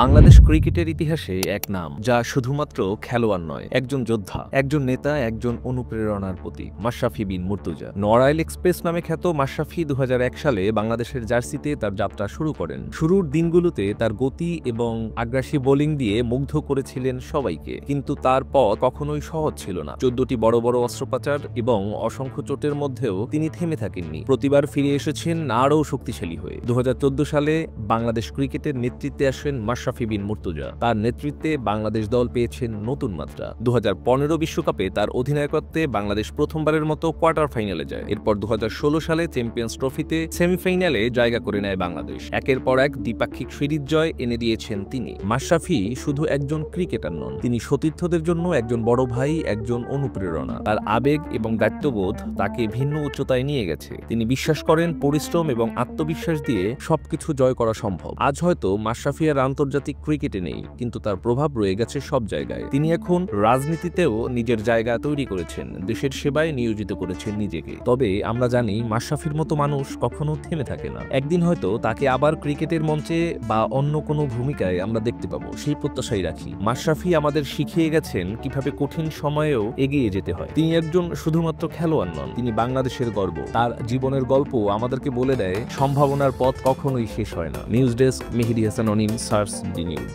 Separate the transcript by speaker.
Speaker 1: বাংলাদেশ ক্রিকেটের ইতিহাসে এক নাম যা শুধুমাত্র খেলোয়াড় নয়, একজন যোদ্ধা, একজন নেতা, একজন অনুপ্রেরণার প্রতীক। মাশরাফি বিন মুর্তজা। নড়াইল এক্সপ্রেস নামে খ্যাত মাশরাফি 2001 সালে বাংলাদেশের জার্সিতে তার যাত্রা শুরু করেন। শুরুর দিনগুলোতে তার গতি এবং আগ্রাসী বোলিং দিয়ে মুগ্ধ করেছিলেন সবাইকে, কিন্তু তার পথ কখনোই সহজ ছিল না। 14টি বড় বড় অস্ত্রোপচার এবং অসংখ্য চোটের মধ্যেও তিনি থেমে থাকেননি। প্রতিবার ফিরে এসেছেন আরও শক্তিশালী হয়ে। 2014 সালে বাংলাদেশ ক্রিকেটের নেতৃত্বে আসেন মাশরাফি বিন মুর্তজা। তার নেতৃত্বে বাংলাদেশ দল পেয়েছেন নতুন মাত্রা। 2015 বিশ্বকাপে তার অধিনায়কত্বে বাংলাদেশ প্রথমবারের মতো কোয়ার্টার ফাইনালে যায়। এরপর 2016 সালে চ্যাম্পিয়ন্স ট্রফিতে সেমিফাইনালে জায়গা করে নেয় বাংলাদেশ। একের পর এক দ্বিপাক্ষিক সিরিজ জয় এনে দিয়েছেন তিনি। মাশরাফি শুধু একজন ক্রিকেটার নন, তিনি সতীর্থদের জন্য একজন বড় ভাই, একজন অনুপ্রেরণা। তার আবেগ এবং দায়িত্ববোধ তাকে ভিন্ন উচ্চতায় নিয়ে গেছে। তিনি বিশ্বাস করেন পরিশ্রম এবং আত্মবিশ্বাস দিয়ে সবকিছু জয় করা সম্ভব। আজ হয়তো মাশরাফি আর আন্তর্জাতিক ক্রিকেটে নেই, কিন্তু তার প্রভাব রয়ে গেছে সব জায়গায়। তিনি এখন রাজনীতিতেও নিজের জায়গা তৈরি করেছেন, দেশের সেবায় নিয়োজিত করেছেন নিজেকে। তবে আমরা জানি মাশরাফির মতো মানুষ কখনো থেমে থাকে না। একদিন হয়তো তাকে আবার ক্রিকেটের মঞ্চে বা অন্য কোনো ভূমিকায় আমরা দেখতে পাবো, সেই প্রত্যাশাই রাখি। মাশরাফি আমাদের শিখিয়ে গেছেন কিভাবে কঠিন সময়েও এগিয়ে যেতে হয়। তিনি একজন শুধুমাত্র খেলোয়াড় নন, তিনি বাংলাদেশের গর্ব। তার জীবনের গল্প আমাদেরকে বলে দেয় সম্ভাবনার পথ কখনোই শেষ হয় না। নিউজ ডেস্ক, মেহেদী হাসান অনিম, সার্স ডি নিউজ।